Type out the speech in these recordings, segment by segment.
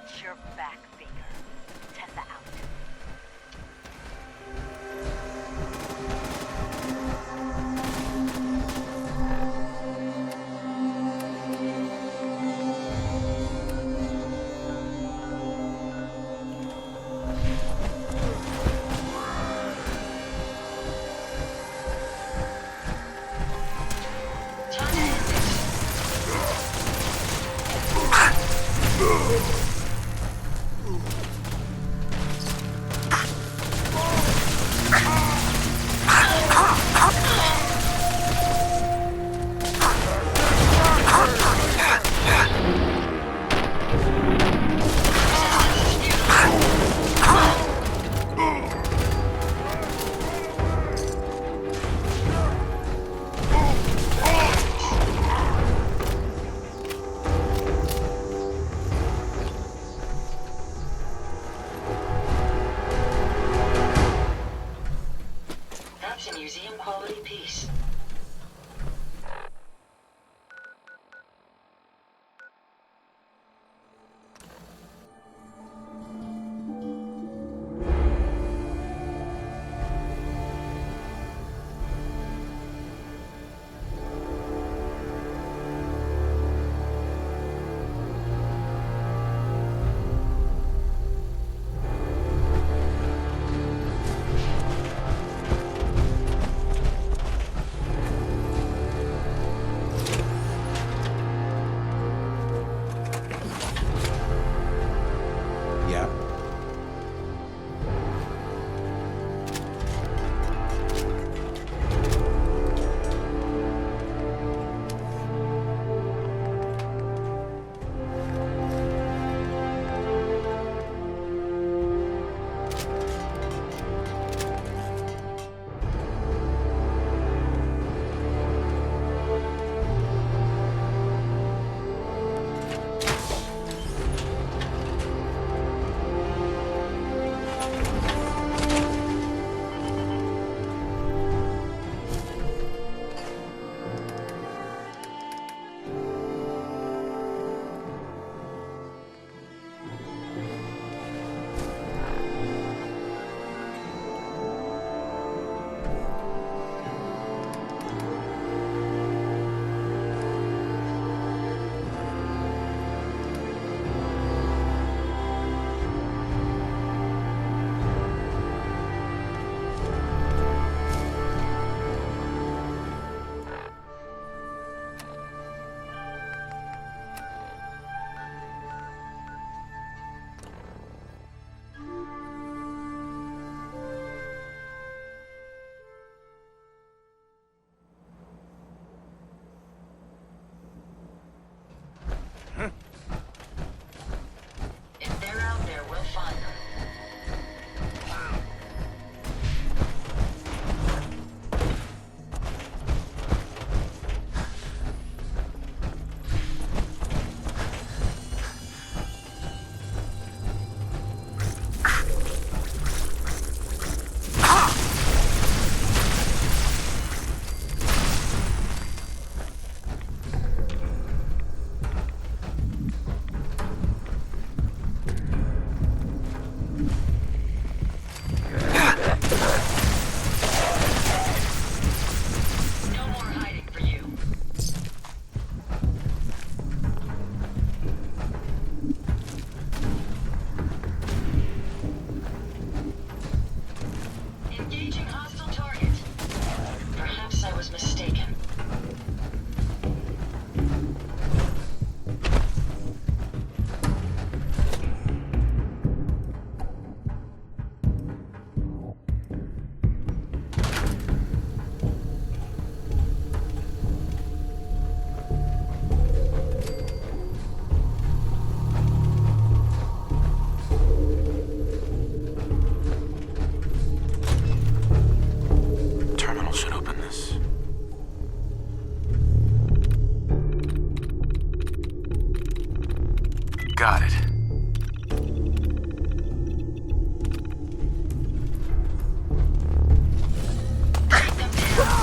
Watch your back, Baker. Tessa out. That's a museum quality piece. Yeah. If they're out there, we'll find them. No more hiding for you. Engaging hostile target. Perhaps I was mistaken. Terminal should open this. Got it. Take them down.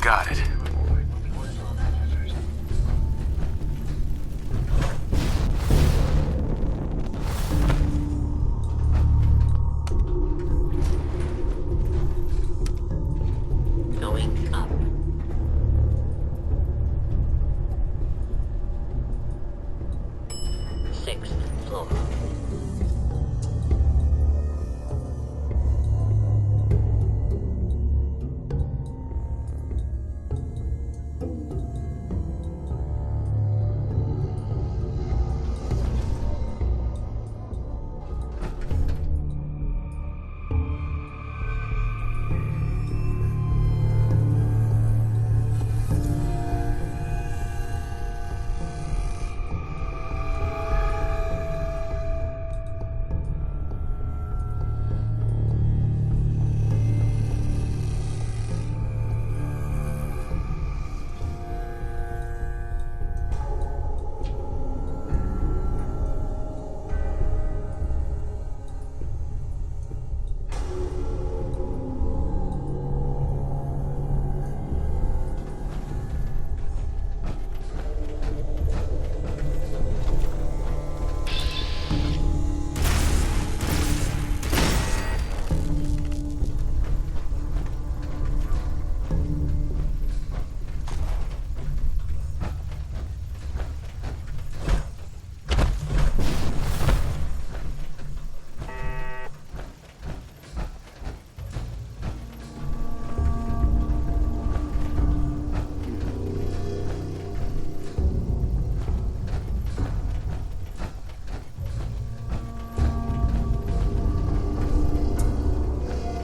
Got it. Going up. Sixth floor.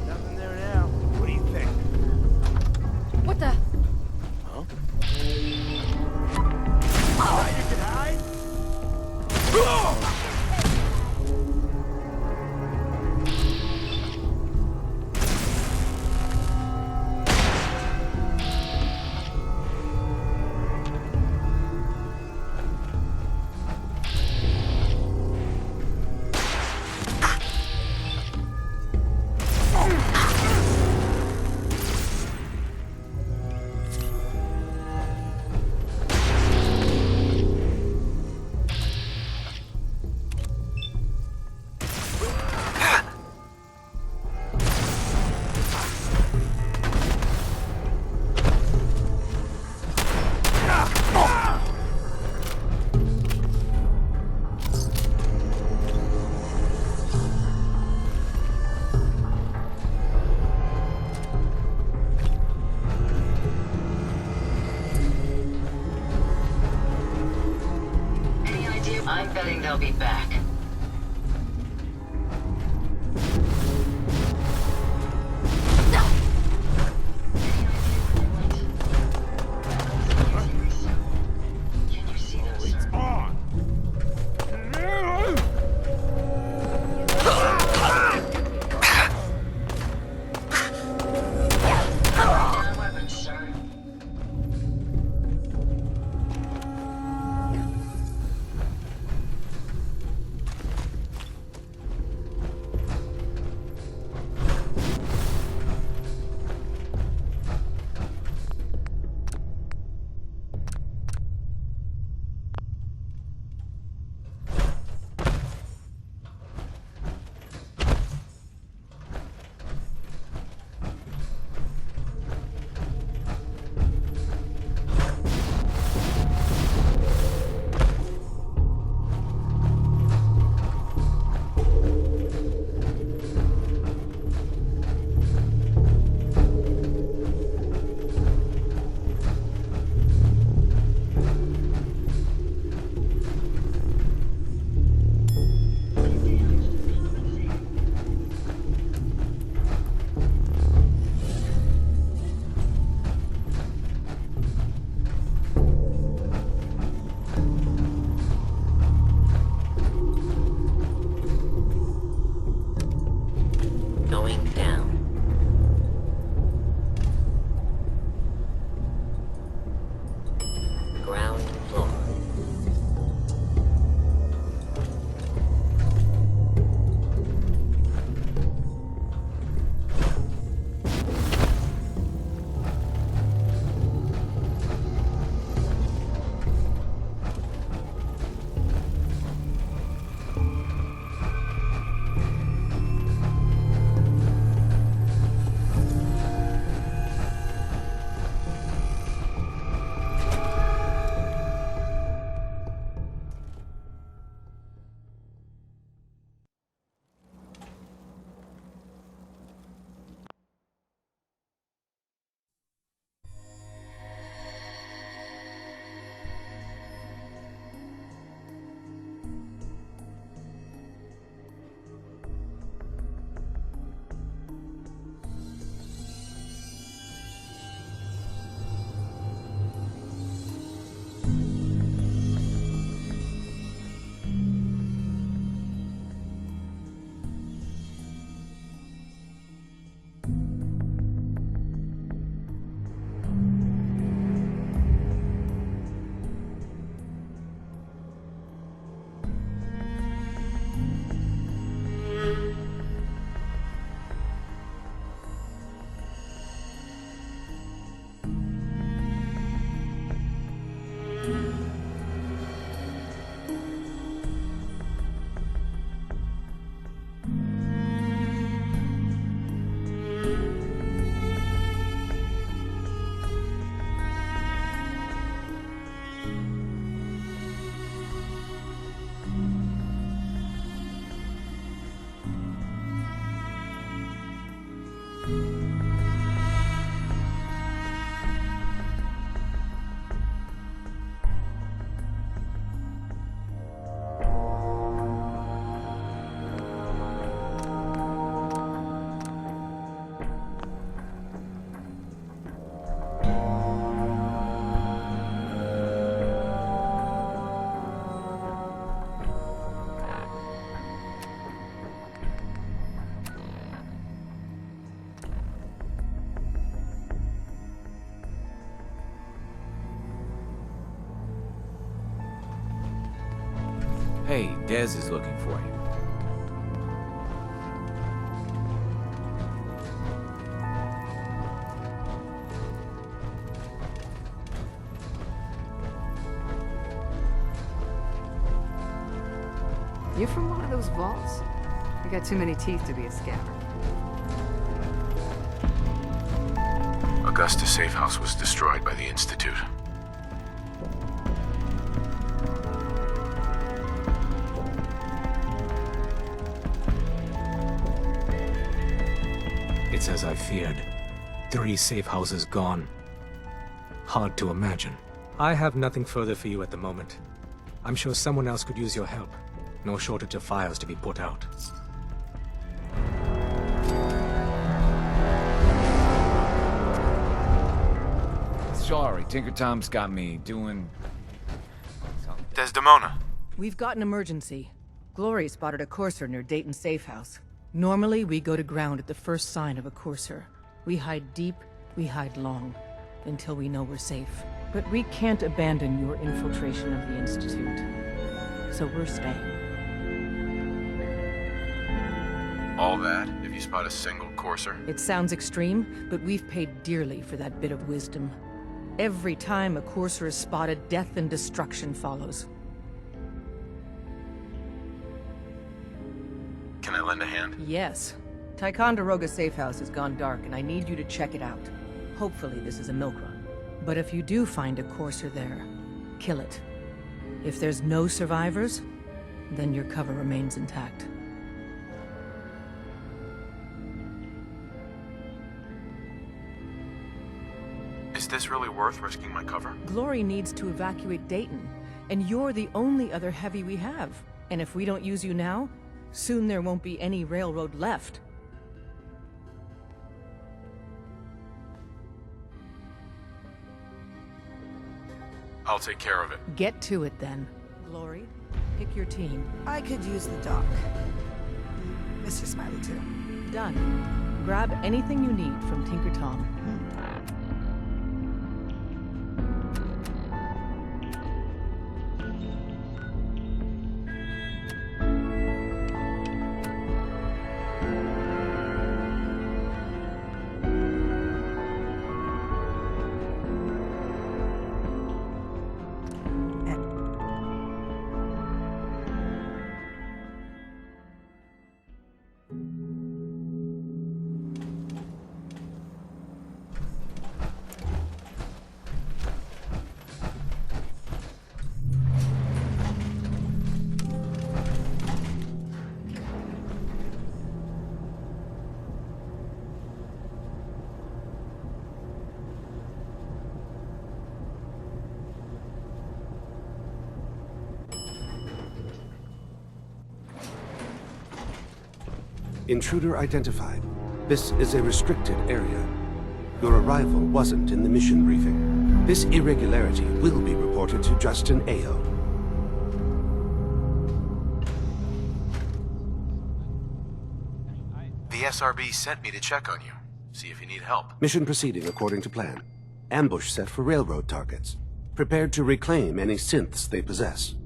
Nothing there now. What do you think? What the? Huh? You can hide? Any idea? I'm betting they'll be back. Can you see them, sir? On! Down weapons, sir. Hey, Dez is looking for you. You from one of those vaults? You got too many teeth to be a scammer. Augusta safe house was destroyed by the Institute. It's as I feared. 3 safe houses gone. Hard to imagine. I have nothing further for you at the moment. I'm sure someone else could use your help. No shortage of fires to be put out. Sorry, Tinker Tom's got me doing... Desdemona. We've got an emergency. Glory spotted a courser near Dayton Safe House. Normally, we go to ground at the first sign of a courser. We hide deep, we hide long, until we know we're safe. But we can't abandon your infiltration of the Institute. So we're staying. All that, if you spot a single courser? It sounds extreme, but we've paid dearly for that bit of wisdom. Every time a courser is spotted, death and destruction follows. Can I lend a hand? Yes. Ticonderoga Safe House has gone dark, and I need you to check it out. Hopefully this is a milk run. But if you do find a courser there, kill it. If there's no survivors, then your cover remains intact. Is this really worth risking my cover? Glory needs to evacuate Dayton, and you're the only other heavy we have. And if we don't use you now, soon there won't be any railroad left. I'll take care of it. Get to it then. Glory, pick your team. I could use the dock. Mr. Smiley, too. Done. Grab anything you need from Tinker Tom. Intruder identified. This is a restricted area. Your arrival wasn't in the mission briefing. This irregularity will be reported to Justin Ayo. The SRB sent me to check on you. See if you need help. Mission proceeding according to plan. Ambush set for railroad targets. Prepared to reclaim any synths they possess.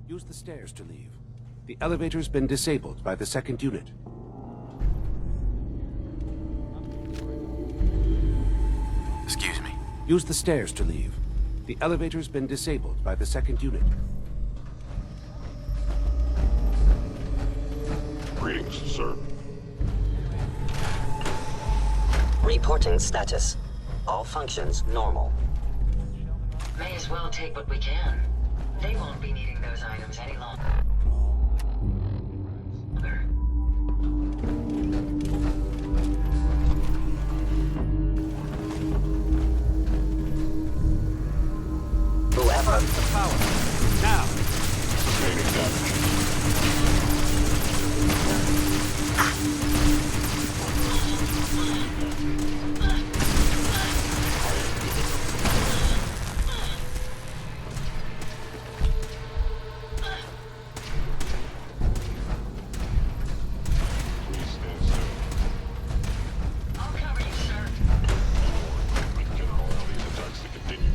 Use the stairs to leave. The elevator's been disabled by the second unit. Excuse me. Use the stairs to leave. The elevator's been disabled by the second unit. Greetings, sir. Reporting status. All functions normal. May as well take what we can. They won't be needing those items any longer. Whoever. Power. Now. Sustaining damage. Please stand still. I'll cover you, sir. I cannot allow these attacks to continue.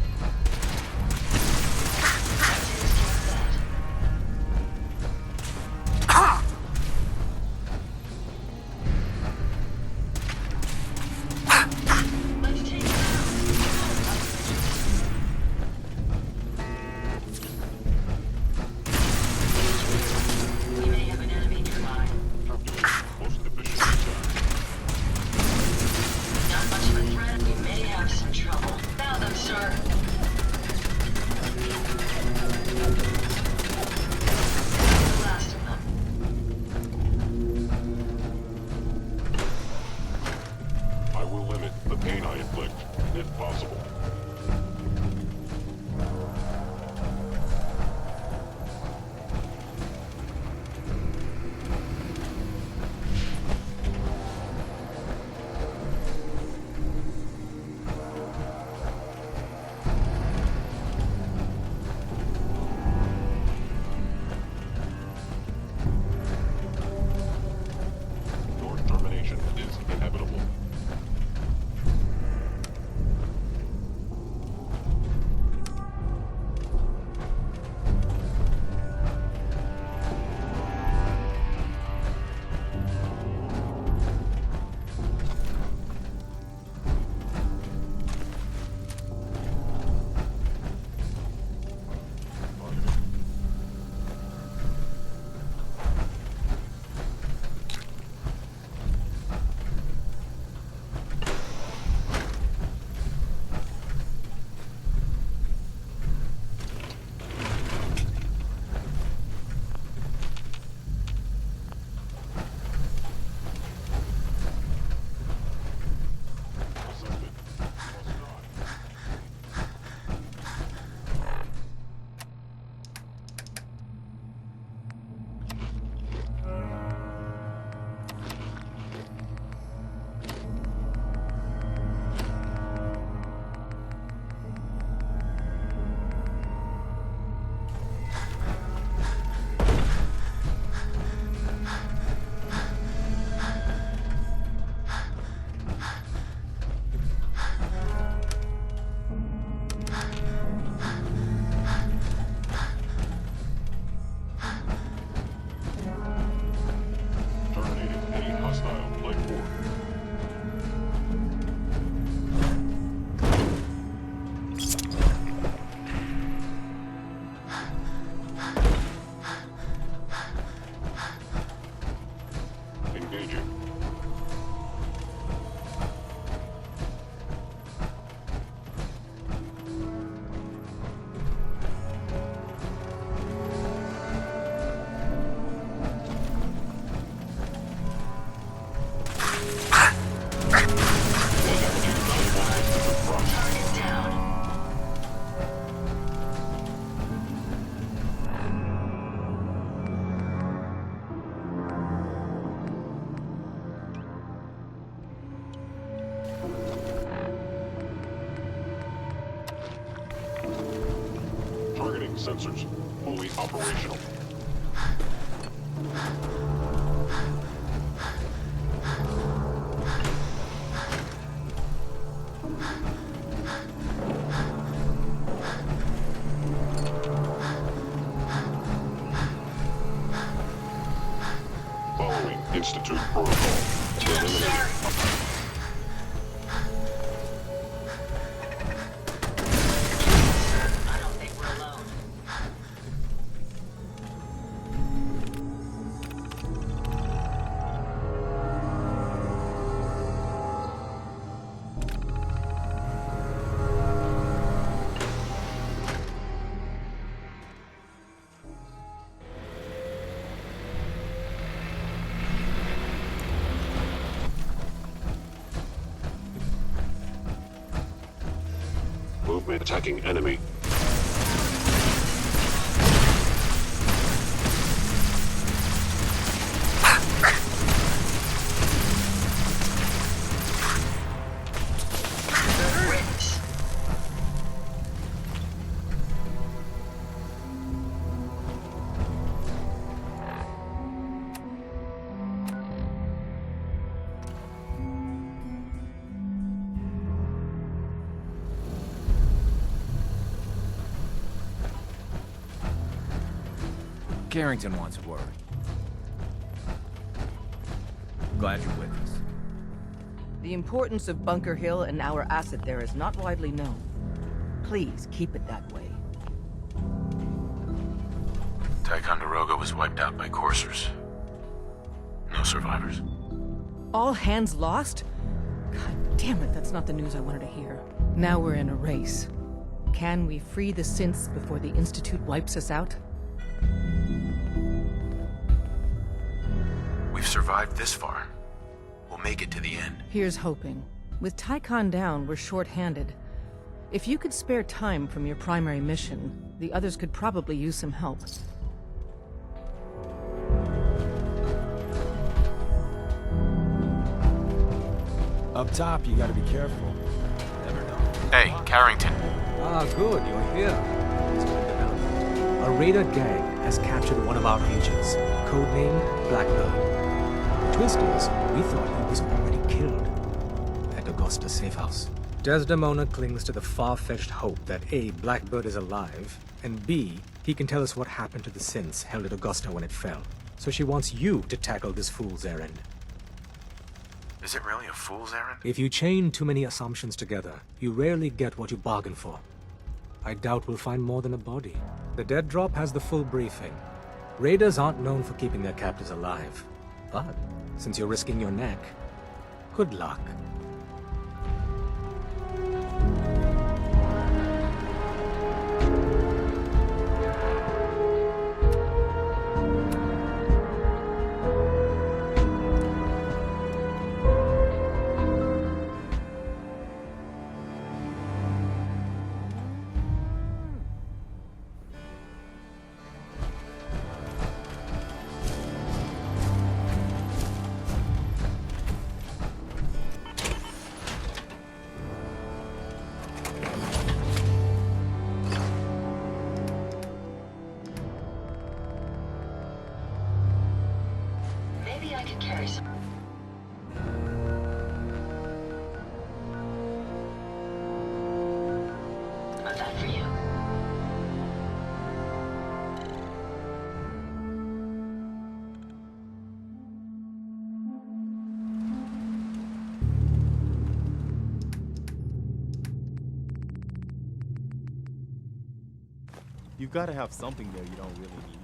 Let's take it out. We may have an enemy nearby. Most efficient attack. Not much of a threat. We may have some trouble. Found them, sir. The last of them. I will limit the pain I inflict, if possible. Your termination is inevitable. Assessment. Must die. Terminating any hostile life form. Engaging. Target down. Targeting sensors fully operational. Following Institute protocol. Eliminating. I don't think we're alone. with attacking enemy. Witness. Carrington wants word. Glad you're with us. The importance of Bunker Hill and our asset there is not widely known. Please keep it that way. Ticonderoga was wiped out by coursers. No survivors. All hands lost? God damn it, that's not the news I wanted to hear. Now we're in a race. Can we free the synths before the Institute wipes us out? We've survived this far. We'll make it to the end. Here's hoping. With Tycon down, we're short-handed. If you could spare time from your primary mission, the others could probably use some help. Up top, you gotta be careful. Never know. Hey, Carrington. Ah, good, you're here. It's been development. A raider gang has captured one of our agents, codenamed Blackbird. The twist is, we thought he was already killed at Augusta Safe House. Desdemona clings to the far-fetched hope that A, Blackbird is alive, and B, he can tell us what happened to the synths held at Augusta when it fell. So she wants you to tackle this fool's errand. Is it really a fool's errand? If you chain too many assumptions together, you rarely get what you bargain for. I doubt we'll find more than a body. The dead drop has the full briefing. Raiders aren't known for keeping their captives alive. But, since you're risking your neck, good luck. Maybe I could carry some. Of that for you. You've got to have something there you don't really need.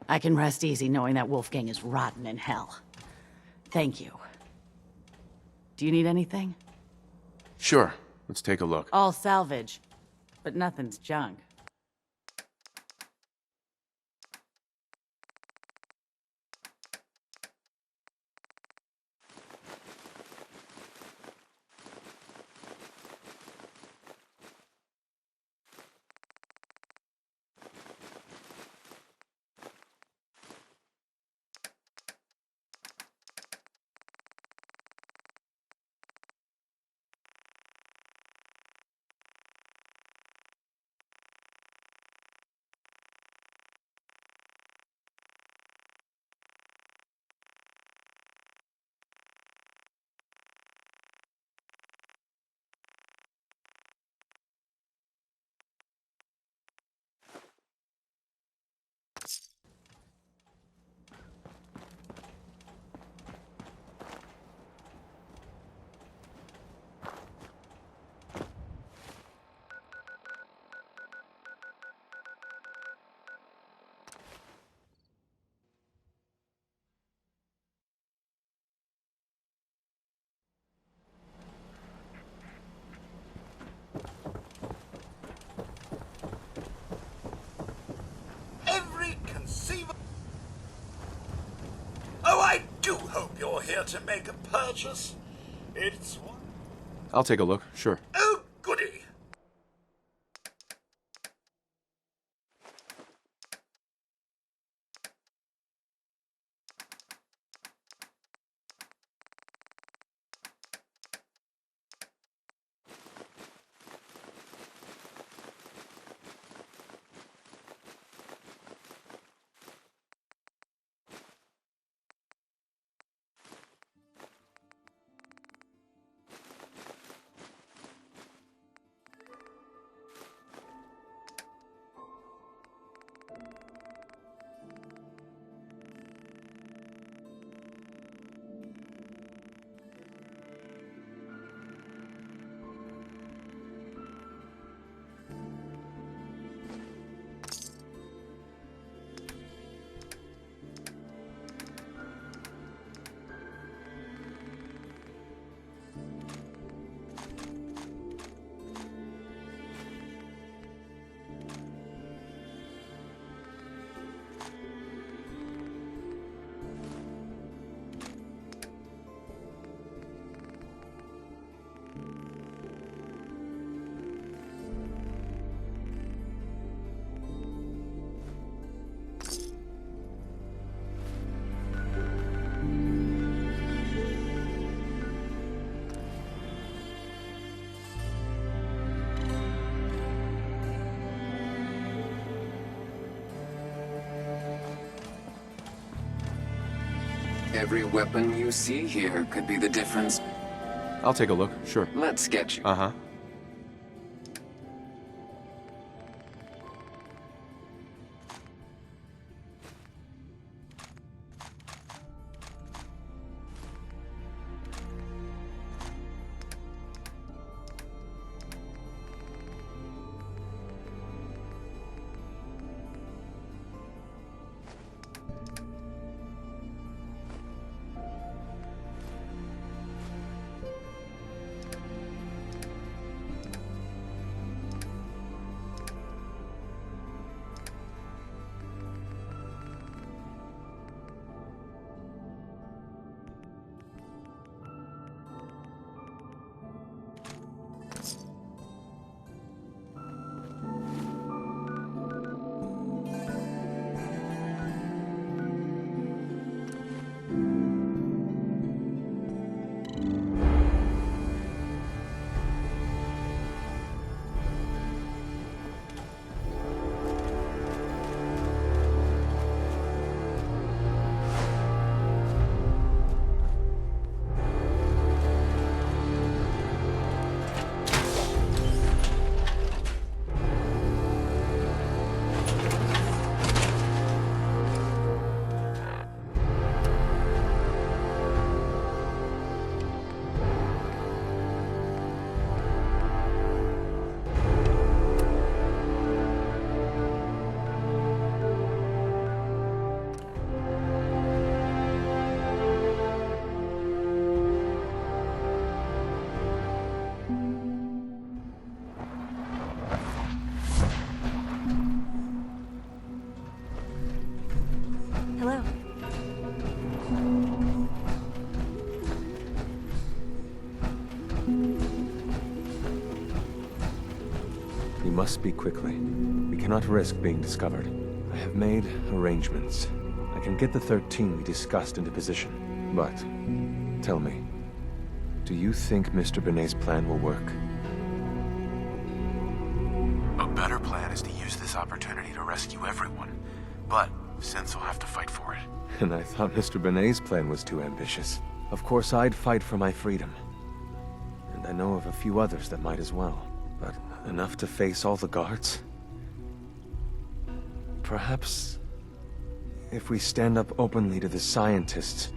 I can rest easy knowing that Wolfgang is rotten in hell. Thank you. Do you need anything? Sure. Let's take a look. All salvage, but nothing's junk. hope you're here to make a purchase. It's... I'll take a look, sure. Oh, goody. Every weapon you see here could be the difference. I'll take a look, sure. Let's get you. Uh-huh. Hello. We must speak quickly. We cannot risk being discovered. I have made arrangements. I can get the 13 we discussed into position. But, tell me, do you think Mr. Benet's plan will work? A better plan is to use this opportunity to rescue everyone. But Synths will have to fight for it. And I thought Mr. Benet's plan was too ambitious. Of course, I'd fight for my freedom. And I know of a few others that might as well. But enough to face all the guards? Perhaps if we stand up openly to the scientists,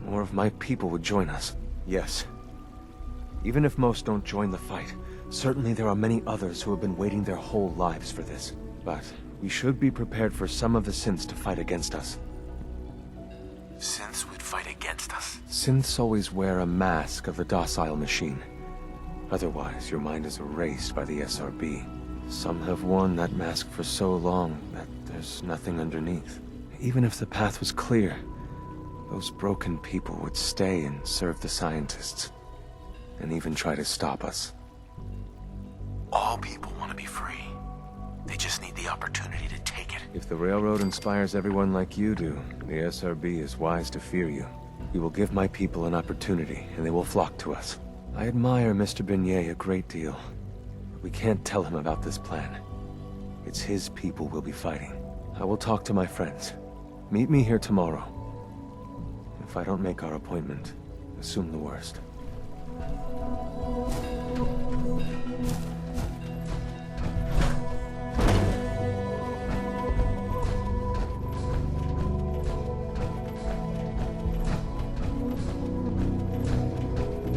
more of my people would join us. Yes. Even if most don't join the fight, certainly there are many others who have been waiting their whole lives for this. But we should be prepared for some of the synths to fight against us. Synths would fight against us? Synths always wear a mask of the docile machine. Otherwise, your mind is erased by the SRB. Some have worn that mask for so long that there's nothing underneath. Even if the path was clear, those broken people would stay and serve the scientists, and even try to stop us. All people want to be free. They just need the opportunity to take it. If the Railroad inspires everyone like you do, the SRB is wise to fear you. You will give my people an opportunity, and they will flock to us. I admire Mr. Beignet a great deal. But we can't tell him about this plan. It's his people we'll be fighting. I will talk to my friends. Meet me here tomorrow. If I don't make our appointment, assume the worst.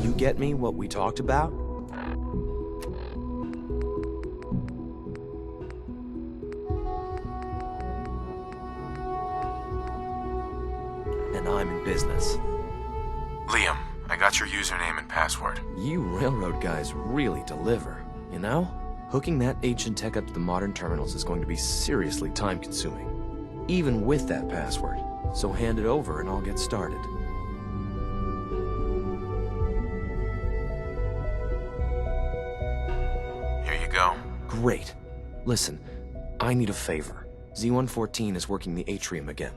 You get me what we talked about? And I'm in business. Liam, I got your username and password. You railroad guys really deliver, you know? Hooking that ancient tech up to the modern terminals is going to be seriously time-consuming, even with that password. So hand it over and I'll get started. Here you go. Great. Listen, I need a favor. Z-114 is working the atrium again.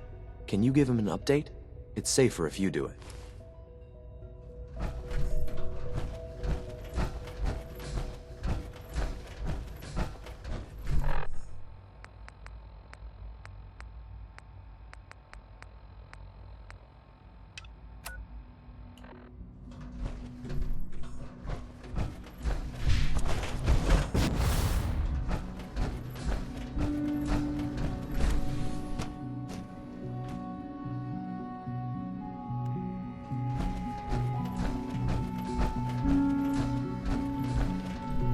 Can you give him an update? It's safer if you do it.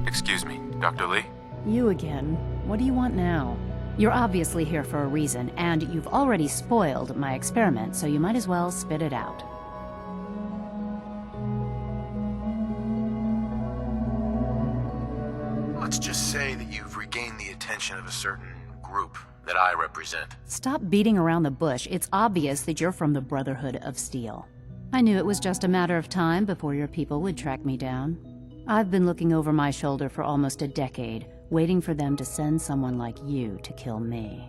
Excuse me, Dr. Lee? You again. What do you want now? You're obviously here for a reason, and you've already spoiled my experiment, so you might as well spit it out. Let's just say that you've regained the attention of a certain group that I represent. Stop beating around the bush. It's obvious that you're from the Brotherhood of Steel. I knew it was just a matter of time before your people would track me down. I've been looking over my shoulder for almost a decade, waiting for them to send someone like you to kill me.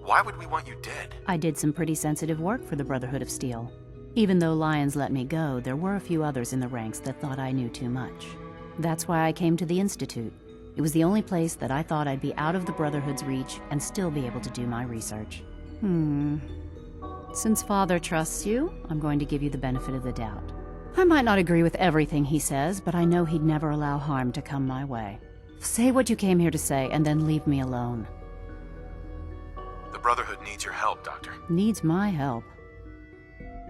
Why would we want you dead? I did some pretty sensitive work for the Brotherhood of Steel. Even though Lyons let me go, there were a few others in the ranks that thought I knew too much. That's why I came to the Institute. It was the only place that I thought I'd be out of the Brotherhood's reach and still be able to do my research. Since Father trusts you, I'm going to give you the benefit of the doubt. I might not agree with everything he says, but I know he'd never allow harm to come my way. Say what you came here to say, and then leave me alone. The Brotherhood needs your help, Doctor. Needs my help?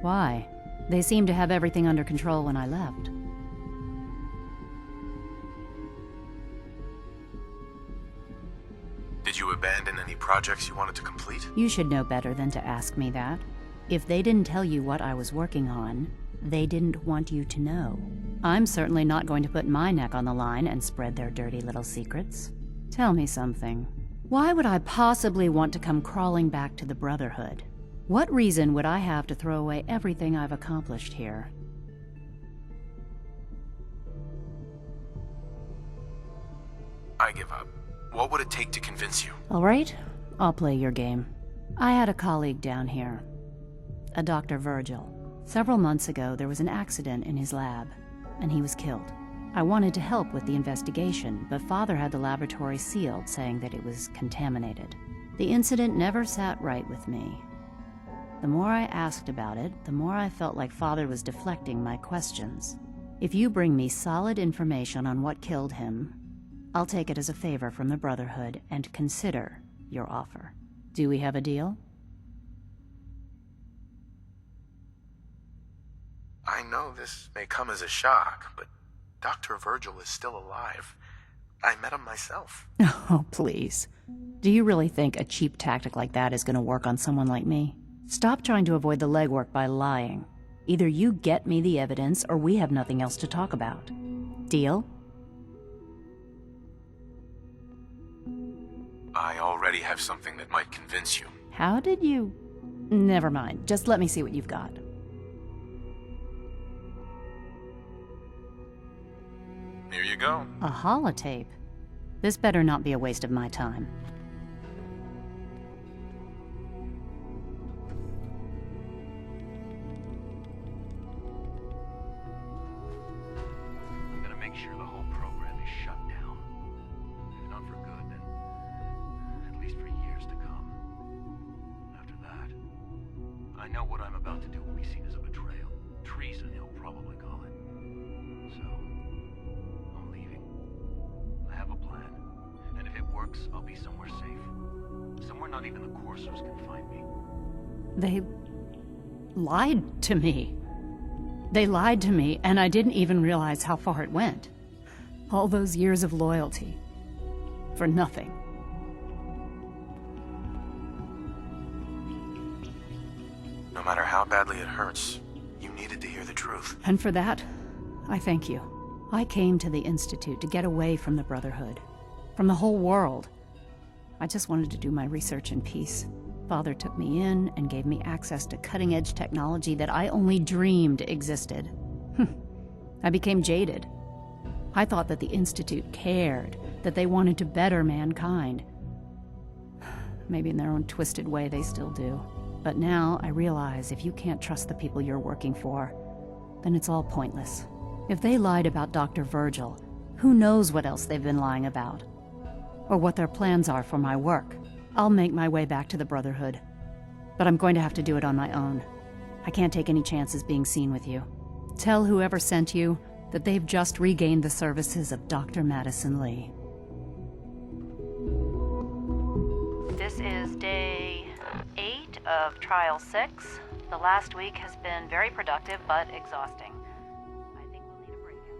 Why? They seemed to have everything under control when I left. Did you abandon any projects you wanted to complete? You should know better than to ask me that. If they didn't tell you what I was working on, they didn't want you to know. I'm certainly not going to put my neck on the line and spread their dirty little secrets. Tell me something. Why would I possibly want to come crawling back to the Brotherhood? What reason would I have to throw away everything I've accomplished here? I give up. What would it take to convince you? All right, I'll play your game. I had a colleague down here, a Dr. Virgil. Several months ago, there was an accident in his lab, and he was killed. I wanted to help with the investigation, but Father had the laboratory sealed, saying that it was contaminated. The incident never sat right with me. The more I asked about it, the more I felt like Father was deflecting my questions. If you bring me solid information on what killed him, I'll take it as a favor from the Brotherhood and consider your offer. Do we have a deal? I know this may come as a shock, but Dr. Virgil is still alive. I met him myself. Oh, please. Do you really think a cheap tactic like that is going to work on someone like me? Stop trying to avoid the legwork by lying. Either you get me the evidence, or we have nothing else to talk about. Deal? I already have something that might convince you. How did you... Never mind. Just let me see what you've got. Here you go. A holotape? This better not be a waste of my time. I'm gonna make sure the whole program is shut down. If not for good, then at least for years to come. After that, I know what I'm about to do will be seen as a betrayal. Treason, he'll probably call it. So, I'm leaving. I have a plan. And if it works, I'll be somewhere safe. Somewhere not even the Coursers can find me. They lied to me. They lied to me, and I didn't even realize how far it went. All those years of loyalty. For nothing. No matter how badly it hurts, you needed to hear the truth. And for that, I thank you. I came to the Institute to get away from the Brotherhood. From the whole world. I just wanted to do my research in peace. Father took me in and gave me access to cutting-edge technology that I only dreamed existed. I became jaded. I thought that the Institute cared, that they wanted to better mankind. Maybe in their own twisted way they still do. But now I realize if you can't trust the people you're working for, then it's all pointless. If they lied about Dr. Virgil, who knows what else they've been lying about? Or what their plans are for my work. I'll make my way back to the Brotherhood. But I'm going to have to do it on my own. I can't take any chances being seen with you. Tell whoever sent you that they've just regained the services of Dr. Madison Lee. This is day 8 of Trial 6. The last week has been very productive, but exhausting. I think we'll need a breakout.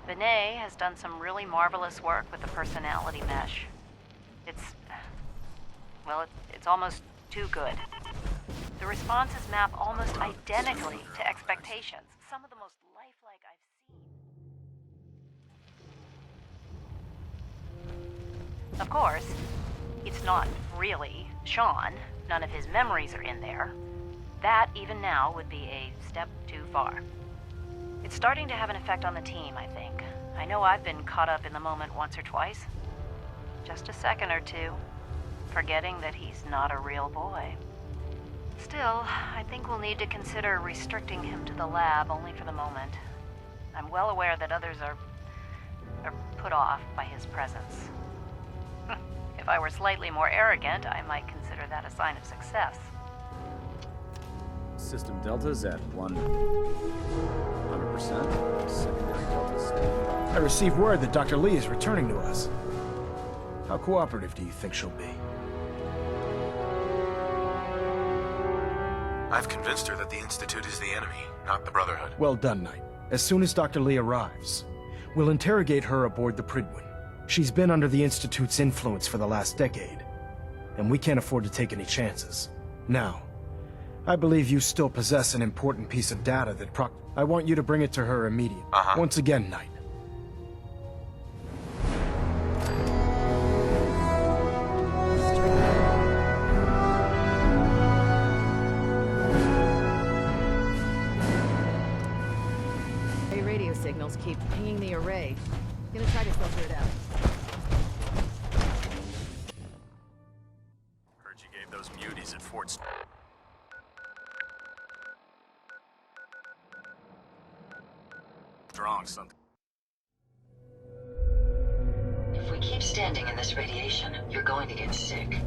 Benet has done some really marvelous work with the personality mesh. It's almost too good. The responses map almost identically to expectations. Some of the most lifelike I've seen. Of course, it's not really Sean. None of his memories are in there. That, even now, would be a step too far. It's starting to have an effect on the team, I think. I know I've been caught up in the moment once or twice. Just a second or two, forgetting that he's not a real boy. Still, I think we'll need to consider restricting him to the lab only for the moment. I'm well aware that others are put off by his presence. If I were slightly more arrogant, I might consider that a sign of success. System Delta's at 100%. Secondary Delta stable. I received word that Dr. Lee is returning to us. How cooperative do you think she'll be? I've convinced her that the Institute is the enemy, not the Brotherhood. Well done, Knight. As soon as Dr. Lee arrives, we'll interrogate her aboard the Prydwen. She's been under the Institute's influence for the last decade, and we can't afford to take any chances. Now, I believe you still possess an important piece of data that I want you to bring it to her immediately. Once again, Knight. Radio signals keep pinging the array. Gonna try to filter it out. Heard you gave those muties at Fort Strong something. If we keep standing in this radiation, you're going to get sick.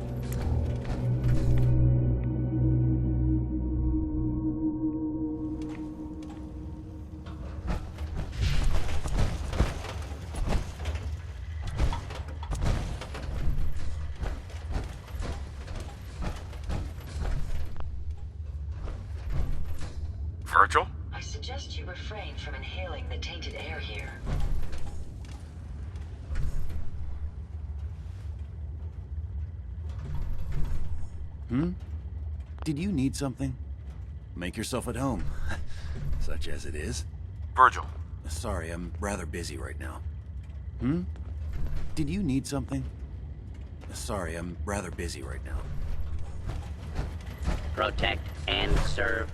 Virgil? I suggest you refrain from inhaling the tainted air here. Did you need something? Make yourself at home. Such as it is. Virgil. Sorry, I'm rather busy right now. did you need something? Sorry, I'm rather busy right now. Protect and serve